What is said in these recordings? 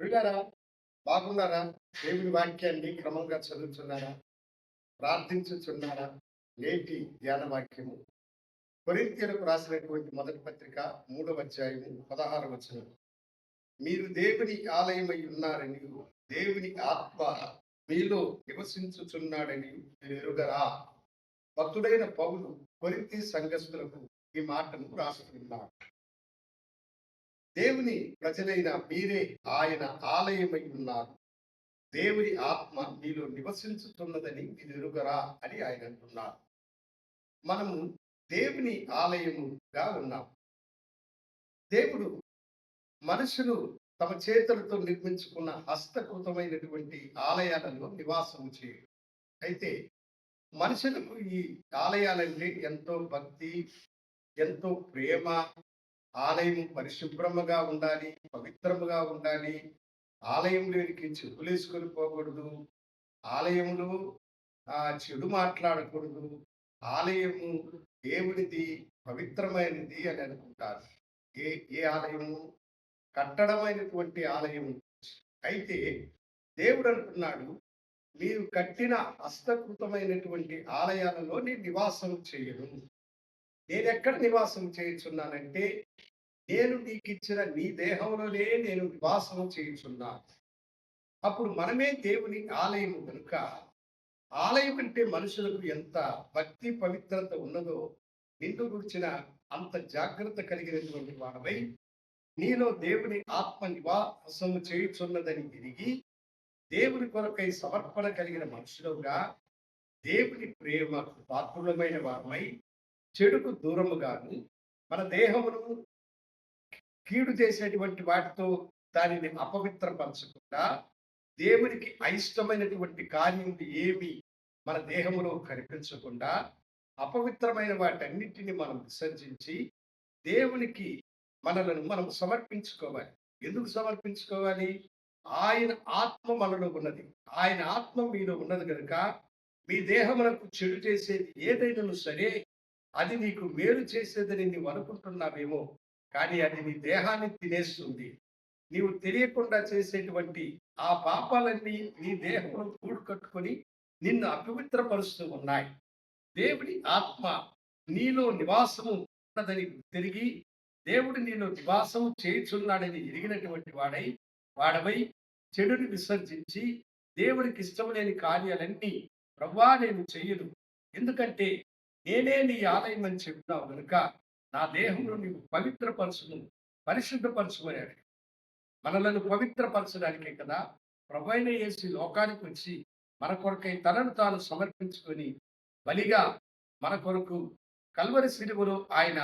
విన్నారా? బాగున్నారా? దేవుని వాక్యాన్ని క్రమంగా చదువుతున్నారా? ప్రార్థించుచున్నారా? నేటి ధ్యాన వాక్యము కొరింథీయులకు రాసినటువంటి మొదటి పత్రిక 3వ అధ్యాయము 16వ వచనం. మీరు దేవుని ఆలయమై ఉన్నారనియు, దేవుని ఆత్మ మీలో నివసించుచున్నాడని మీరు ఎరుగరా? భక్తుడైన పౌలు కొరింథీ సంఘస్థులకు ఈ మాటను రాస్తున్నాడు. దేవుని ప్రజలైన మీరే ఆయన ఆలయమై ఉన్నారు. దేవుని ఆత్మ మీలో నివసించుతున్నదని మీరు ఎరుగరా అని ఆయన అంటున్నారు. మనము దేవుని ఆలయముగా ఉన్నాం. దేవుడు మనుషులు తమ చేతులతో నిర్మించుకున్న హస్తకృతమైనటువంటి ఆలయాలలో నివాసము చేయడు. అయితే మనుషులకు ఈ ఆలయాలంటే ఎంతో భక్తి, ఎంతో ప్రేమ. ఆలయం పరిశుభ్రముగా ఉండాలి, పవిత్రముగా ఉండాలి. ఆలయంలోనికి చెప్పులేసుకొని పోకూడదు. ఆలయంలో చెడు మాట్లాడకూడదు. ఆలయము దేవునిది, పవిత్రమైనది అని అనుకుంటారు. ఏ ఏ ఆలయము? కట్టడమైనటువంటి ఆలయం. అయితే దేవుడు అంటున్నాడు, మీరు కట్టిన హస్తకృతమైనటువంటి ఆలయాలలో నేను నివాసం చేయను. నేనెక్కడ నివాసం చేయుచున్నానంటే, నేను నీకిచ్చిన నీ దేహంలోనే నేను నివాసము చేయుచున్నాను. అప్పుడు మనమే దేవుని ఆలయము కనుక, ఆలయం అంటే మనుషులకు ఎంత భక్తి పవిత్రత ఉన్నదో నిన్ను గురించిన అంత జాగ్రత్త కలిగినటువంటి వాడవై, నీలో దేవుని ఆత్మ నివాసము చేయుచున్నదని ఎరిగి, దేవుని కొరకై సమర్పణ కలిగిన మనుషులుగా, దేవుని ప్రేమ పాత్రులమైన వారమై, చెడుకు దూరముగాను, మన దేహమును కీడు చేసేటువంటి వాటితో దానిని అపవిత్రపరచకుండా, దేవునికి అయిష్టమైనటువంటి కార్యం ఏమి మన దేహములో కనిపించకుండా, అపవిత్రమైన వాటన్నిటిని మనం విసర్జించి, దేవునికి మనలను మనం సమర్పించుకోవాలి. ఎందుకు సమర్పించుకోవాలి? ఆయన ఆత్మ మనలో ఉన్నది. ఆయన ఆత్మ మీలో ఉన్నది కనుక, మీ దేహములకు చెడు చేసేది ఏదైనాను సరే, అది నీకు మేలు చేసేదని నీవు అనుకుంటున్నావేమో, కానీ అది నీ దేహాన్ని తినేస్తుంది. నీవు తెలియకుండా చేసేటువంటి ఆ పాపాలన్నీ నీ దేహంలో కూడు కట్టుకొని నిన్ను అపవిత్రపరుస్తూ ఉన్నాయి. దేవుని ఆత్మ నీలో నివాసము ఉన్నదని తిరిగి, దేవుడు నీలో నివాసము చేయుచున్నాడని ఎరిగినటువంటి వాడవై చెడుని విసర్జించి, దేవుడికి ఇష్టం లేని కార్యాలన్నీ ప్రభువా నేను చెయ్యను, ఎందుకంటే నేనే నీ ఆలయం అని చెప్తున్నావు కనుక నా దేహంలో నీవు పవిత్రపరచును, పరిశుద్ధపరచుమన్నాడు. మనలను పవిత్రపరచడానికే కదా ప్రభువైన యేసు లోకానికి వచ్చి మన కొరకై తనను తాను సమర్పించుకొని బలిగా మన కొరకు కల్వరి శిలువలో ఆయన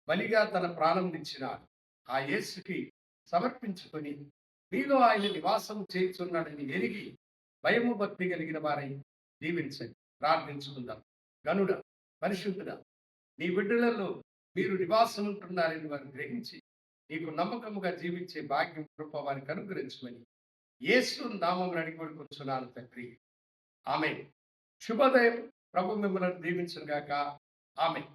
బలిగా తన ప్రాణం ఇచ్చినాడు. ఆ యేసుకి సమర్పించుకొని మీలో ఆయన నివాసం చేయుచున్నాడని ఎరిగి భయము భక్తి కలిగిన వారై దీవించండి. ప్రార్థించుకుందాం. గనుడ, పరిశుద్ధుడా, నీ బిడ్డలలో మీరు నివాసం ఉంటున్నారని వారు గ్రహించి నీకు నమ్మకముగా జీవించే భాగ్యం కృప వారికి అనుగ్రహించమని యేసు నామమున అడిగి వేడుకొనుచున్నాను తండ్రి. ఆమేన్. శుభోదయం. ప్రభు మిమ్మల్ని దీవించును గాక. ఆమేన్.